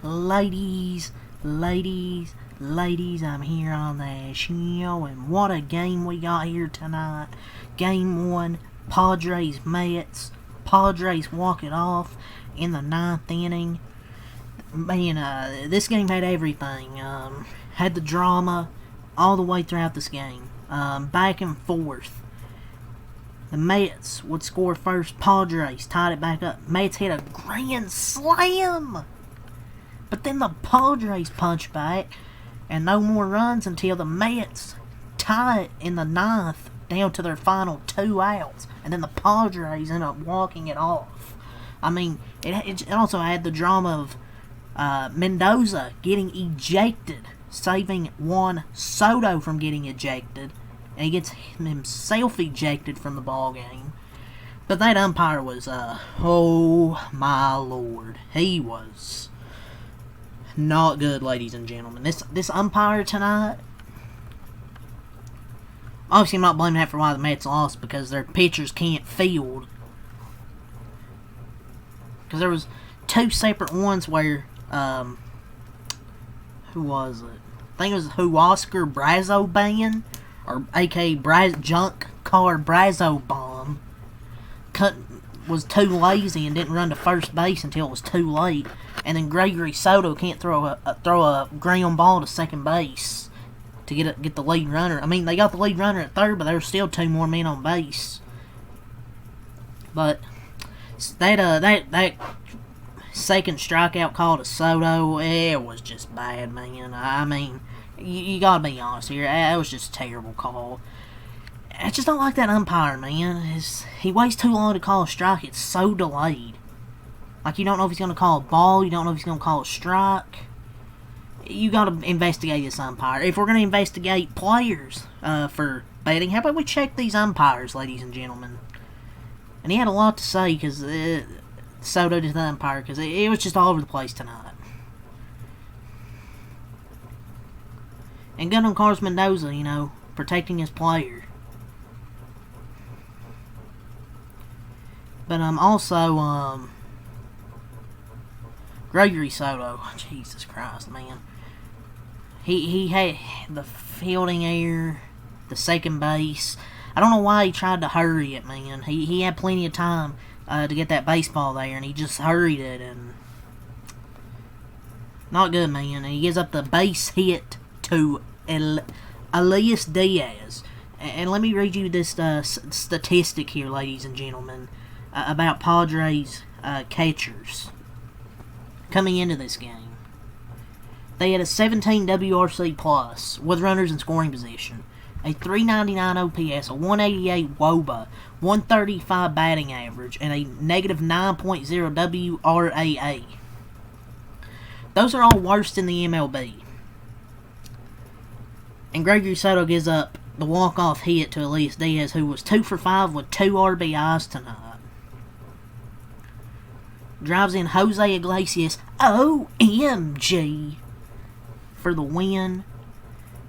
Ladies, I'm here on the show, and what a game we got here tonight. Game 1, Padres Mets. Padres walk it off in the 9th inning. Man, this game had everything. Had the drama all the way throughout this game. Back and forth. The Mets would score first. Padres tied it back up. Mets hit a grand slam. But then the Padres punch back. And no more runs until the Mets tie it in the 9th down to their final 2 outs. And then the Padres end up walking it off. I mean, it also had the drama of Mendoza getting ejected, saving Juan Soto from getting ejected. And he gets himself ejected from the ball game. But that umpire was, oh my lord, he was not good, ladies and gentlemen. This umpire tonight, obviously I'm not blaming that for why the Mets lost, because their pitchers can't field. Because there was 2 separate ones where, who was it? I think it was Oscar Brazoban, or a.k.a. Junk Car Brazobomb, was too lazy and didn't run to first base until it was too late. And then Gregory Soto can't throw a ground ball to second base to get the lead runner. I mean, they got the lead runner at third, but there were still 2 more men on base. But that second strikeout call to Soto, it was just bad, man. I mean, you gotta be honest here. It was just a terrible call. I just don't like that umpire, man. He waits too long to call a strike. It's so delayed. Like, you don't know if he's going to call a ball. You don't know if he's going to call a strike. You got to investigate this umpire. If we're going to investigate players for betting, how about we check these umpires, ladies and gentlemen? And he had a lot to say, because Soto to the umpire, because it was just all over the place tonight. And good on Carlos Mendoza, you know, protecting his player. But also, Gregory Soto, Jesus Christ, man. He had the fielding error, the second base. I don't know why he tried to hurry it, man. He had plenty of time to get that baseball there, and he just hurried it, and not good, man. And he gives up the base hit to Elias Diaz. And let me read you this statistic here, ladies and gentlemen, about Padres catchers coming into this game. They had a 17 WRC plus with runners in scoring position, a 399 OPS, a 188 WOBA, 135 batting average, and a negative 9.0 WRAA. Those are all worst in the MLB. And Gregory Soto gives up the walk-off hit to Elias Diaz, who was 2 for 5 with 2 RBIs tonight. Drives in Jose Iglesias, OMG, for the win.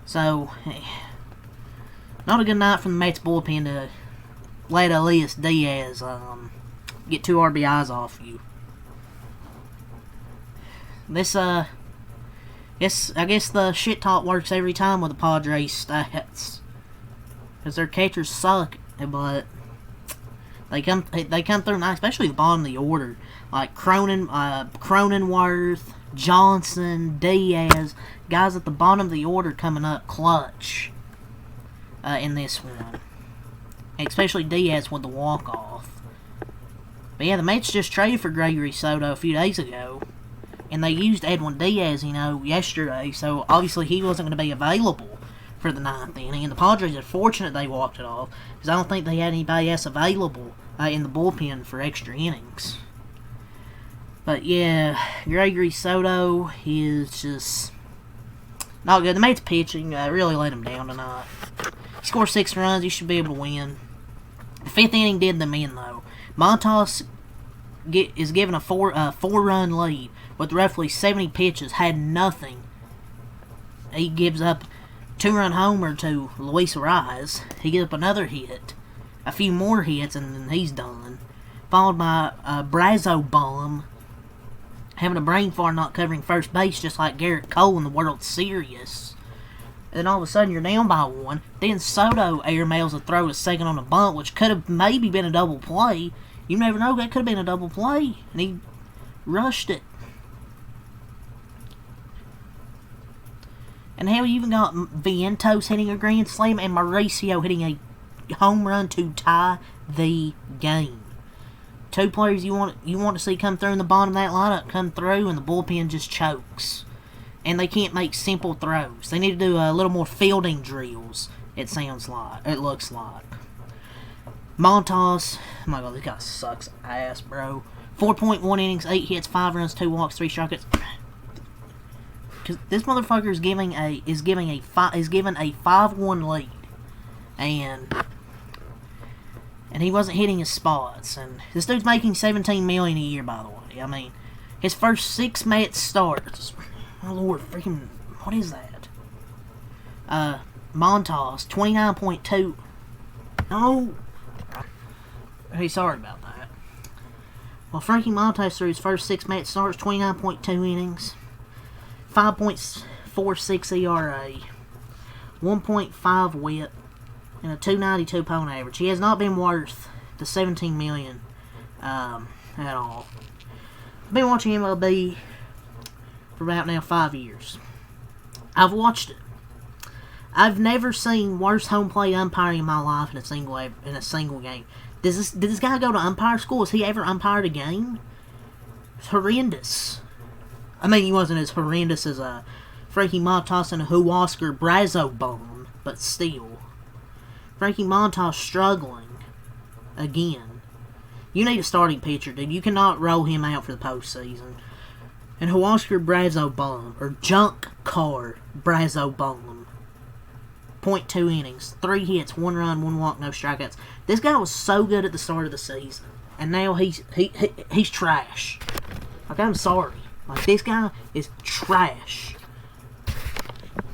So, not a good night from the Mets bullpen to let Elias Diaz get 2 RBIs off you. This, I guess the shit talk works every time with the Padres stats, because their catchers suck, but they come through nice, especially the bottom of the order, like Cronenworth, Johnson, Diaz, guys at the bottom of the order coming up clutch in this one, especially Diaz with the walk-off. But yeah, the Mets just traded for Gregory Soto a few days ago, and they used Edwin Diaz, you know, yesterday, so obviously he wasn't going to be available for the 9th inning, and the Padres are fortunate they walked it off, because I don't think they had anybody else available in the bullpen for extra innings. But yeah, Gregory Soto is just not good. The Mets pitching really let him down tonight. He scored 6 runs, he should be able to win. The 5th inning did them in, though. Montas is given a 4-run lead with roughly 70 pitches, had nothing. He gives up 2-run homer to Luis Arias. He gives up another hit, a few more hits, and then he's done. Followed by Brazobomb having a brain fart, not covering first base, just like Garrett Cole in the World Series. And then all of a sudden you're down by one. Then Soto airmails a throw to second on a bunt, which could have maybe been a double play. You never know, that could have been a double play. And he rushed it. And hell, you even got Vientos hitting a grand slam and Mauricio hitting a home run to tie the game. Two players you want to see come through in the bottom of that lineup come through, and the bullpen just chokes. And they can't make simple throws. They need to do a little more fielding drills, it looks like. Montas, oh my god, this guy sucks ass, bro. 4.1 innings, 8 hits, 5 runs, 2 walks, 3 strikeouts. Because this motherfucker is given a 5-1 lead, and he wasn't hitting his spots. And this dude's making $17 million a year, by the way. I mean, his first 6 Mets starts. Oh Lord, freaking, what is that? Montas, 29.2. No. Hey, sorry about that. Well, Frankie Montas threw his first 6 Mets starts, 29.2 innings, 5.46 ERA, 1.5 WHIP, and a 292 opponent average. He has not been worth the $17 million at all. I've been watching MLB for about now 5 years. I've watched it. I've never seen worse home plate umpiring in my life in a single game. Did this guy go to umpire school? Has he ever umpired a game? It's horrendous. I mean, he wasn't as horrendous as Frankie Montas and a Huascar Brazoban, but still. Frankie Montas struggling again. You need a starting pitcher, dude. You cannot roll him out for the postseason. And Huascar Brazoban, or Junk Car Brazoban, 0.2 innings, 3 hits, 1 run, 1 walk, no strikeouts. This guy was so good at the start of the season, and now he's trash. Like, I'm sorry. Like, this guy is trash.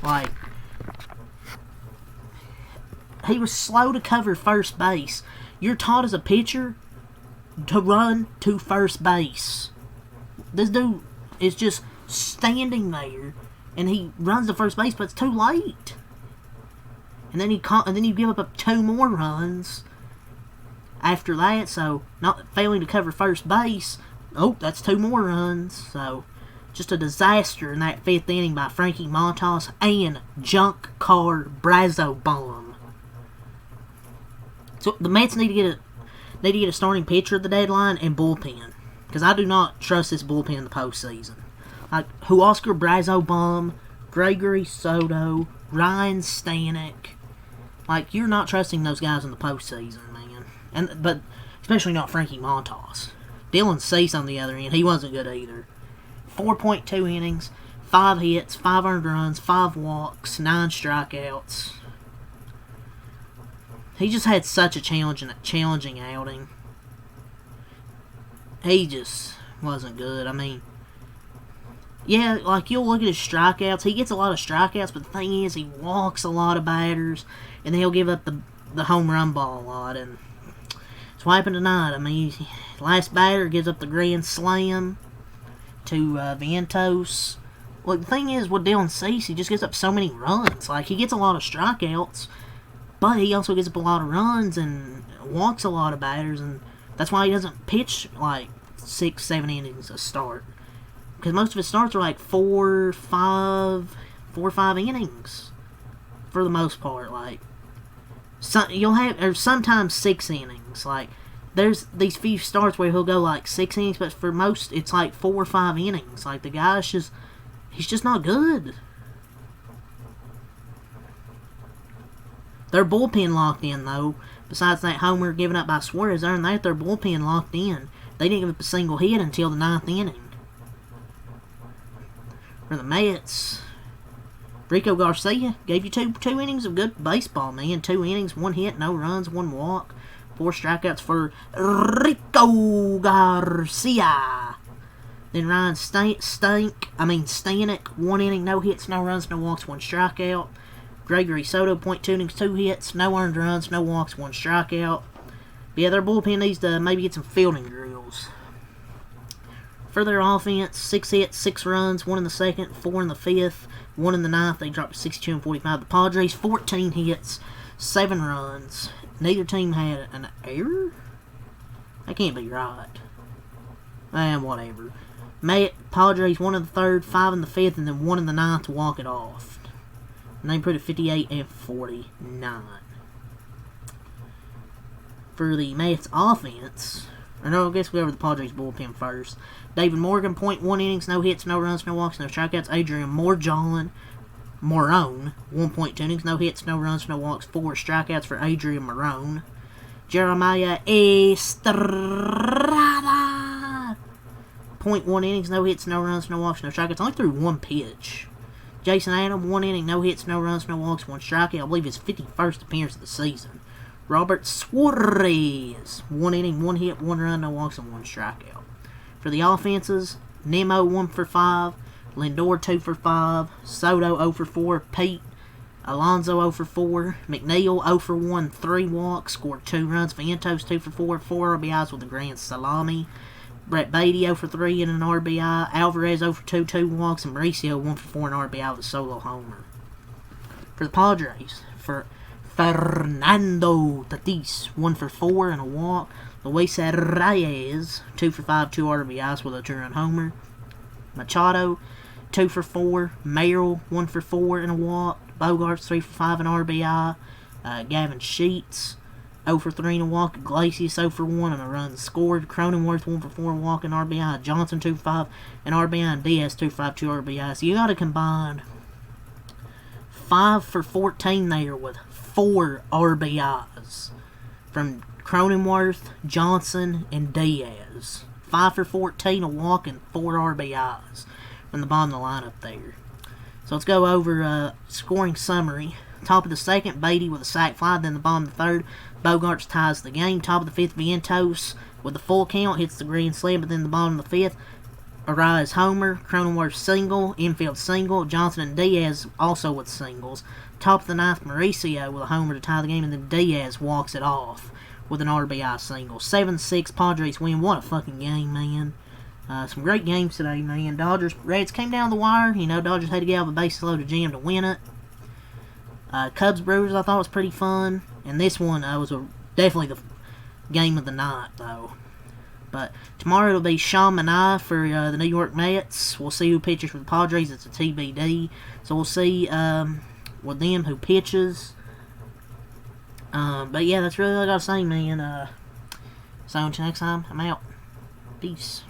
Like, he was slow to cover first base. You're taught as a pitcher to run to first base. This dude is just standing there, and he runs to first base, but it's too late. And then you give up 2 more runs after that, so not failing to cover first base. Oh, that's 2 more runs. So just a disaster in that 5th inning by Frankie Montas and Junk Car Brazoban. So the Mets need to get a starting pitcher at the deadline and bullpen, because I do not trust this bullpen in the postseason. Like Huascar Brazoban, Gregory Soto, Ryan Stanek. Like, you're not trusting those guys in the postseason, man. But especially not Frankie Montas. Dylan Cease on the other end, he wasn't good either. 4.2 innings, 5 hits, 5 earned runs, 5 walks, 9 strikeouts. He just had such a challenging outing. He just wasn't good. I mean, yeah, like, you'll look at his strikeouts. He gets a lot of strikeouts, but the thing is, he walks a lot of batters, and he'll give up the home run ball a lot. And it's what happened tonight. I mean, last batter gives up the grand slam to Vientos. Well, the thing is, with Dylan Cease, he just gives up so many runs. Like, he gets a lot of strikeouts, but he also gives up a lot of runs and walks a lot of batters, and that's why he doesn't pitch like 6-7 innings a start. Because most of his starts are like 4 or 5 innings for the most part. Like, you'll have, or sometimes 6 innings. Like, there's these few starts where he'll go like 6 innings, but for most it's like 4 or 5 innings. Like, the guy's he's just not good. Their bullpen locked in though. Besides that homer given up by Suarez, other than that, their bullpen locked in. They didn't give up a single hit until the 9th inning. For the Mets, Rico Garcia gave you two innings of good baseball, man. 2 innings, 1 hit, no runs, 1 walk, 4 strikeouts for Rico Garcia. Then Ryan Stanek, 1 inning, no hits, no runs, no walks, 1 strikeout. Gregory Soto, 0.2 innings, 2 hits, no earned runs, no walks, 1 strikeout. But yeah, their bullpen needs to maybe get some fielding drills. For their offense, 6 hits, 6 runs, 1 in the second, 4 in the fifth, 1 in the ninth. They dropped to 62 and 45. The Padres, 14 hits, 7 runs. Neither team had an error? That can't be right. Whatever. Padres, 1 in the third, 5 in the fifth, and then 1 in the ninth to walk it off. And they put it 58 and 49. For the Mets offense, or no, I guess we'll go over the Padres bullpen first. David Morgan, .1 innings, no hits, no runs, no walks, no strikeouts. Adrian Morone, 1.2 innings, no hits, no runs, no walks, 4 strikeouts for Adrian Morone. Jeremiah Estrada, .1 innings, no hits, no runs, no walks, no strikeouts. Only threw 1 pitch. Jason Adam, 1 inning, no hits, no runs, no walks, 1 strikeout. I believe his 51st appearance of the season. Robert Suarez, 1 inning, 1 hit, 1 run, no walks, and 1 strikeout. For the offenses, Nemo 1 for 5, Lindor 2 for 5, Soto 0 for 4, Pete Alonso 0 for 4, McNeil 0 for 1, 3 walks, scored 2 runs, Vientos 2 for 4, 4 RBIs with a grand salami, Brett Beatty 0 for 3 and an RBI, Alvarez 0 for 2, 2 walks, and Mauricio 1 for 4 and RBI with a solo homer. For the Padres, for Fernando Tatis, 1 for 4 and a walk. Luis Reyes, 2 for 5, 2 RBIs with a 2-run homer. Machado, 2 for 4. Merrill, 1 for 4 and a walk. Bogarts, 3 for 5 and RBI. Gavin Sheets, 0 for 3 and a walk. Iglesias, 0 for 1 and a run scored. Cronenworth, 1 for 4 and a walk and RBI. Johnson, 2 for 5 and RBI. And Diaz, 2 for 5, 2 RBI. So you got to combine 5 for 14 there with 4 RBIs from Cronenworth, Johnson, and Diaz. 5 for 14, a walk, and 4 RBIs from the bottom of the lineup there. So let's go over scoring summary. Top of the second, Beatty with a sac fly. Then the bottom of the third, Bogarts ties the game. Top of the fifth, Vientos with the full count hits the grand slam. But then the bottom of the fifth, Arias homer, Cronenworth single, infield single, Johnson and Diaz also with singles. Top of the ninth, Mauricio with a homer to tie the game, and then Diaz walks it off with an RBI single. 7-6, Padres win. What a fucking game, man. Some great games today, man. Reds came down the wire. You know, Dodgers had to get out of a bases loaded jam to win it. Cubs Brewers I thought was pretty fun, and this one was definitely the game of the night, though. But tomorrow it'll be Sean Manaea for the New York Mets. We'll see who pitches for the Padres. It's a TBD. So we'll see with them who pitches. But yeah, that's really all I gotta say, man. So until next time, I'm out. Peace.